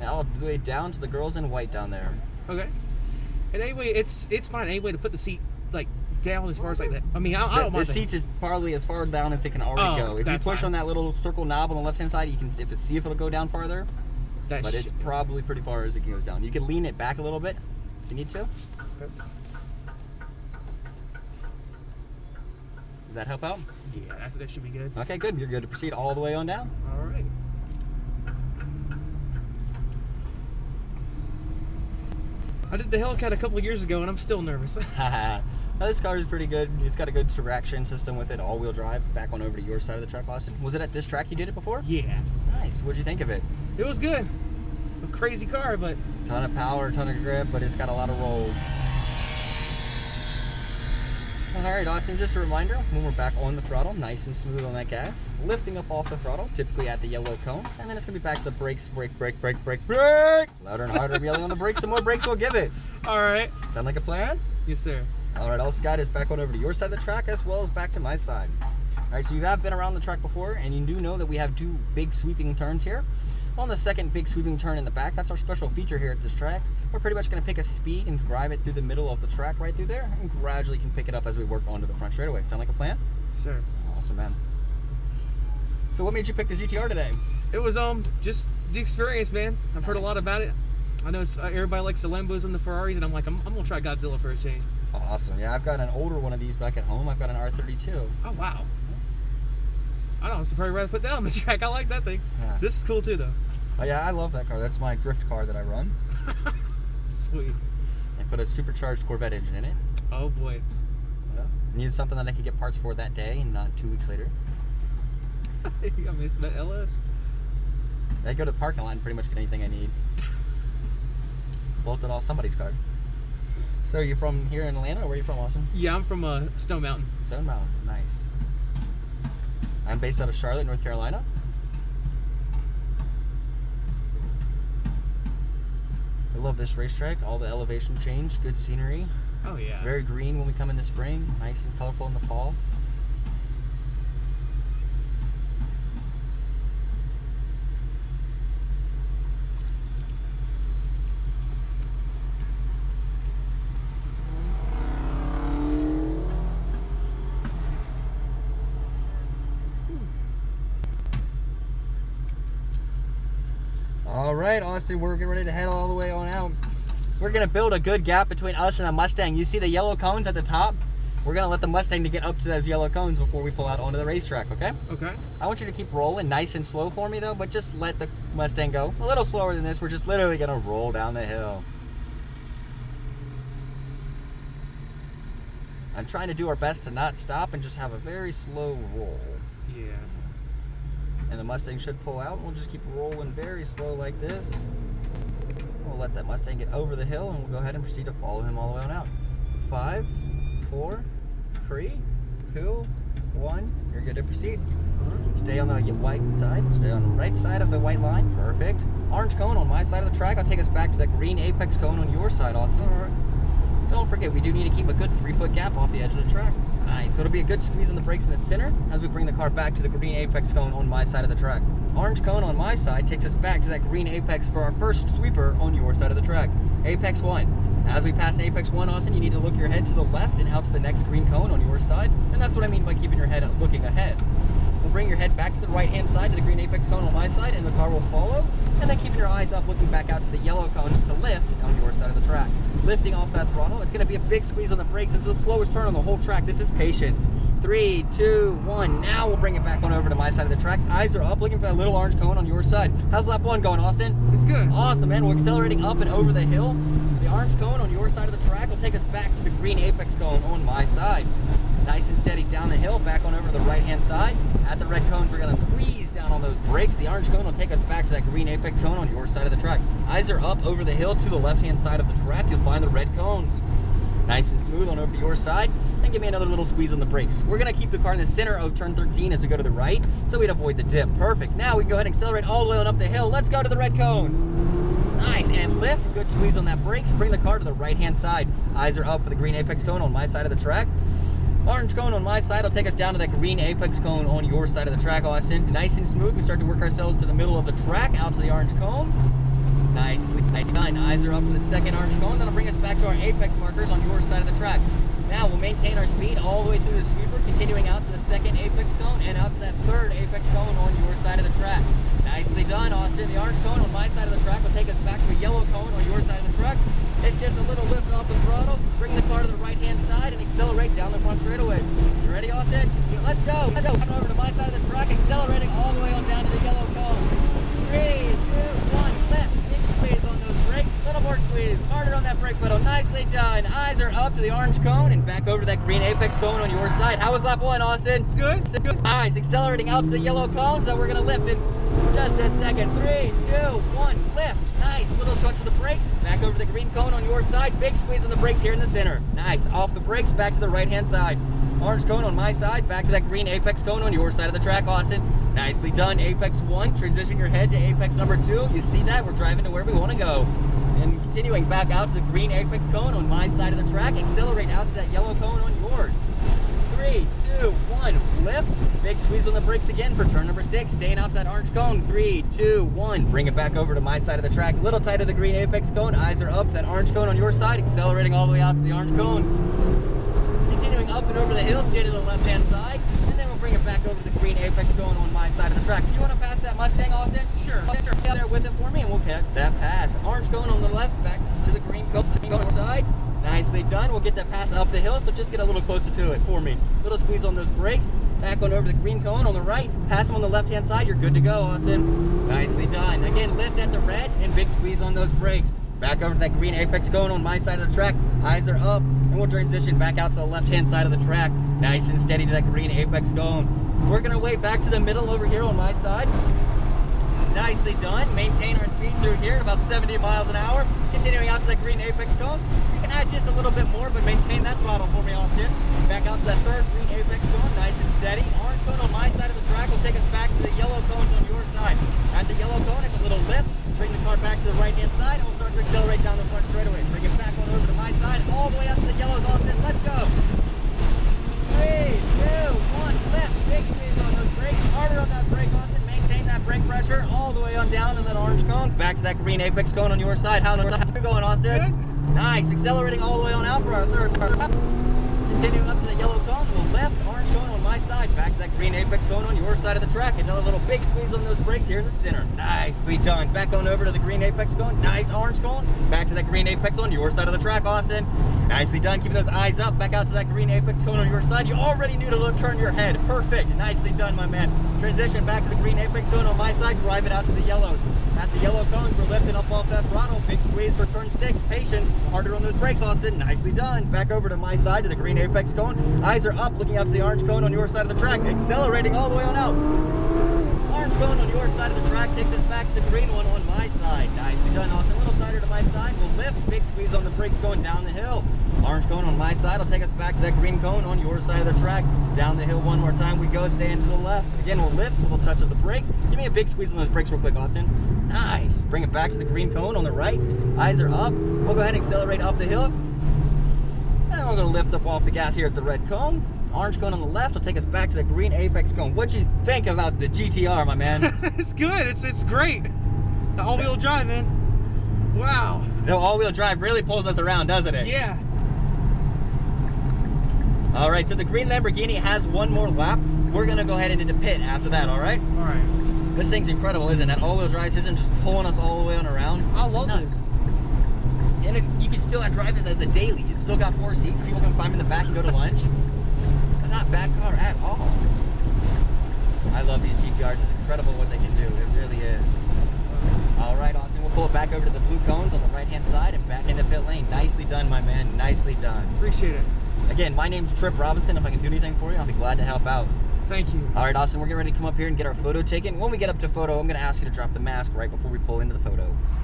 all the way down to the girls in white down there. Okay. And anyway, it's fine. Any way to put the seat like down as far as like that. I mean, I don't mind. The seat is probably as far down as it can already go. If you push on that little circle knob on the left hand side, you can see if it'll go down farther. But it's probably pretty far as it goes down. You can lean it back a little bit if you need to. Okay. Does that help out? Yeah, that should be good. Okay, good. You're good to proceed all the way on down. All right. I did the Hellcat a couple of years ago, and I'm still nervous. This car is pretty good. It's got a good traction system with it, all-wheel drive. Back on over to your side of the track, Austin. Was it at this track you did it before? Yeah. Nice. What'd you think of it? It was good. A crazy car, but... Ton of power, ton of grip, but it's got a lot of roll. Alright, Austin, just a reminder, when we're back on the throttle, nice and smooth on that gas, lifting up off the throttle, typically at the yellow cones, and then it's going to be back to the brakes, brake, brake, brake, brake, brake! Louder and harder, yelling on the brakes, the more brakes we'll give it. Alright. Sound like a plan? Yes, sir. Alright, also got is back on over to your side of the track, as well as back to my side. Alright, so you have been around the track before, and you do know that we have 2 big sweeping turns here. On the second big sweeping turn in the back, that's our special feature here at this track. We're pretty much going to pick a speed and drive it through the middle of the track right through there, and gradually can pick it up as we work onto the front straightaway. Sound like a plan? Sir. Awesome, man. So what made you pick the GTR today? It was just the experience, man. I've heard a lot about it. I know it's, everybody likes the Lambos and the Ferraris, and I'm like, I'm going to try Godzilla for a change. Awesome. Yeah, I've got an older one of these back at home. I've got an R32. Oh, wow. I don't know, I'd probably rather put that on the track. I like that thing. Yeah. This is cool, too, though. Oh, yeah, I love that car. That's my drift car that I run. Sweet. I put a supercharged Corvette engine in it. Oh, boy. Yeah. Needed something that I could get parts for that day and not 2 weeks later. You got me some LS. I go to the parking lot and pretty much get anything I need. Bolted off somebody's car. So you from here in Atlanta, or where are you from, Austin? Yeah, I'm from Stone Mountain. Stone Mountain, nice. I'm based out of Charlotte, North Carolina. I love this racetrack. All the elevation change, good scenery. Oh yeah. It's very green when we come in the spring, nice and colorful in the fall. All right, Austin, we're getting ready to head all the way on out. So we're going to build a good gap between us and the Mustang. You see the yellow cones at the top? We're going to let the Mustang to get up to those yellow cones before we pull out onto the racetrack, okay? Okay. I want you to keep rolling nice and slow for me, though, but just let the Mustang go. A little slower than this. We're just literally going to roll down the hill. I'm trying to do our best to not stop and just have a very slow roll. Yeah. And the Mustang should pull out. We'll just keep rolling very slow like this. We'll let that Mustang get over the hill, and we'll go ahead and proceed to follow him all the way on out. 5, 4, 3, 2, 1. You're good to proceed. Stay on the white side. Stay on the right side of the white line. Perfect. Orange cone on my side of the track. I'll take us back to that green apex cone on your side, Austin. All right. Don't forget, we do need to keep a good 3-foot gap off the edge of the track. Nice. So it'll be a good squeeze on the brakes in the center as we bring the car back to the green apex cone on my side of the track. Orange cone on my side takes us back to that green apex for our first sweeper on your side of the track. Apex 1. As we pass Apex 1, Austin, you need to look your head to the left and out to the next green cone on your side. And that's what I mean by keeping your head looking ahead. We'll bring your head back to the right-hand side to the green apex cone on my side, and the car will follow. And then keeping your eyes up, looking back out to the yellow cones to lift on your side of the track. Lifting off that throttle, it's going to be a big squeeze on the brakes. It's the slowest turn on the whole track. This is patience. 3, 2, 1. Now we'll bring it back on over to my side of the track. Eyes are up, looking for that little orange cone on your side. How's lap 1 going, Austin? It's good. Awesome, man. We're accelerating up and over the hill. The orange cone on your side of the track will take us back to the green apex cone on my side. Nice and steady down the hill, back on over to the right-hand side. At the red cones, we're going to squeeze down on those brakes. The orange cone will take us back to that green apex cone on your side of the track. Eyes are up over the hill to the left-hand side of the track. You'll find the red cones. Nice and smooth on over to your side. And give me another little squeeze on the brakes. We're going to keep the car in the center of turn 13 as we go to the right, so we'd avoid the dip. Perfect. Now we can go ahead and accelerate all the way on up the hill. Let's go to the red cones. Nice, and lift. Good squeeze on that brakes. Bring the car to the right-hand side. Eyes are up for the green apex cone on my side of the track. Orange cone on my side will take us down to that green apex cone on your side of the track, Austin. Nice and smooth. We start to work ourselves to the middle of the track, out to the orange cone. Nicely done. Eyes are up for the second orange cone. That'll bring us back to our apex markers on your side of the track. Now we'll maintain our speed all the way through the sweeper, continuing out to the second apex cone and out to that third apex cone on your side of the track. Nicely done, Austin. The orange cone on my side of the track will take us back to a yellow cone on your side of the track. It's just a little lift off the throttle, bring the car to the right-hand side and accelerate down the front straightaway. You ready, Austin? Let's go. Let's go. Back over to my side of the track, accelerating all the way on down to the yellow cones. 3, 2, 1, left. Big squeeze on those brakes. Little more squeeze. Harder on that brake pedal. Nicely done. Eyes are up to the orange cone and back over to that green apex cone on your side. How was lap 1, Austin? It's good. It's good. Eyes accelerating out to the yellow cones that we're going to lift in just a second. 3, 2, 1, lift. Nice. Little touch of the brakes. Back over the green cone on your side. Big squeeze on the brakes here in the center. Nice. Off the brakes, back to the right-hand side. Orange cone on my side, back to that green apex cone on your side of the track, Austin. Nicely done. Apex 1, transition your head to apex number 2. You see that? We're driving to where we want to go. And continuing back out to the green apex cone on my side of the track, accelerate out to that yellow cone on yours. 3, 2, 1, lift. Big squeeze on the brakes again for turn number 6. Staying out to that orange cone. 3, 2, 1. Bring it back over to my side of the track. A little tight of the green apex cone. Eyes are up. That orange cone on your side. Accelerating all the way out to the orange cones. Continuing up and over the hill. Stay to the left-hand side. And then we'll bring it back over to the green apex cone on my side of the track. Do you want to pass that Mustang, Austin? Sure. Stay there with it for me and we'll get that pass. Orange cone on the left. Back to the green cone on the side. Nicely done. We'll get that pass up the hill, so just get a little closer to it for me. Little squeeze on those brakes. Back on over the green cone on the right. Pass them on the left-hand side. You're good to go, Austin. Nicely done. Again, lift at the red and big squeeze on those brakes. Back over to that green apex cone on my side of the track. Eyes are up, and we'll transition back out to the left-hand side of the track. Nice and steady to that green apex cone. We're going to wait back to the middle over here on my side. Nicely done. Maintain our speed through here at about 70 miles an hour. Continuing out to that green apex cone. You can add just a little bit more, but maintain that throttle for me, Austin. Back out to that third green apex cone. Nice and steady. Orange cone on my side of the track will take us back to the yellow cones on your side. At the yellow cone, it's a little lift. Bring the car back to the right-hand side, and we'll start to accelerate down the front straightaway. Bring it back on over to my side, all the way out to the yellows, Austin. Let's go. 3, 2, 1, lift. Big squeeze on those brakes. Harder on that brake, Austin. Maintain that brake pressure all the way on down to that orange cone. Back to that green apex cone on your side. How's it going, Austin? Good. Nice. Accelerating all the way on out for our third lap. Continuing up to the yellow cone, we'll left. Orange cone on my side. Back to that green apex cone on your side of the track. Another little big squeeze on those brakes here in the center. Nicely done. Back on over to the green apex cone. Nice orange cone. Back to that green apex on your side of the track, Austin. Nicely done. Keeping those eyes up. Back out to that green apex cone on your side. You already knew to turn your head. Perfect. Nicely done, my man. Transition back to the green apex cone on my side. Drive it out to the yellows. At the yellow cones, we're lifting up off that throttle. Big squeeze for turn 6. Patience. Harder on those brakes, Austin. Nicely done. Back over to my side to the green apex cone. Eyes are up, looking out to the orange cone on your side of the track. Accelerating all the way on out. Orange cone on your side of the track takes us back to the green one on my side. Nicely done, Austin. A little tighter to my side. We'll lift. Big squeeze on the brakes going down the hill. Orange cone on my side will take us back to that green cone on your side of the track. Down the hill one more time we go, staying to the left. Again, we'll lift, a little touch of the brakes. Give me a big squeeze on those brakes real quick, Austin. Nice. Bring it back to the green cone on the right. Eyes are up. We'll go ahead and accelerate up the hill. And we're going to lift up off the gas here at the red cone. Orange cone on the left will take us back to the green apex cone. What'd you think about the GTR, my man? It's good. It's great. The all-wheel drive, man. Wow. The all-wheel drive really pulls us around, doesn't it? Yeah. All right, so the green Lamborghini has one more lap. We're going to go ahead into the pit after that, all right? All right. This thing's incredible, isn't it? That all-wheel drive system just pulling us all the way on around. I It's love nuts. this. And you can still drive this as a daily. It's still got 4 seats. People can climb in the back and go to lunch. But not a bad car at all. I love these GTRs. It's incredible what they can do. It really is. All right, Austin, we'll pull it back over to the blue cones on the right-hand side and back into pit lane. Nicely done, my man. Nicely done. Appreciate it. Again, my name's Trip Robinson. If I can do anything for you, I'll be glad to help out. Thank you. All right, Austin, we're getting ready to come up here and get our photo taken. When we get up to photo, I'm going to ask you to drop the mask right before we pull into the photo.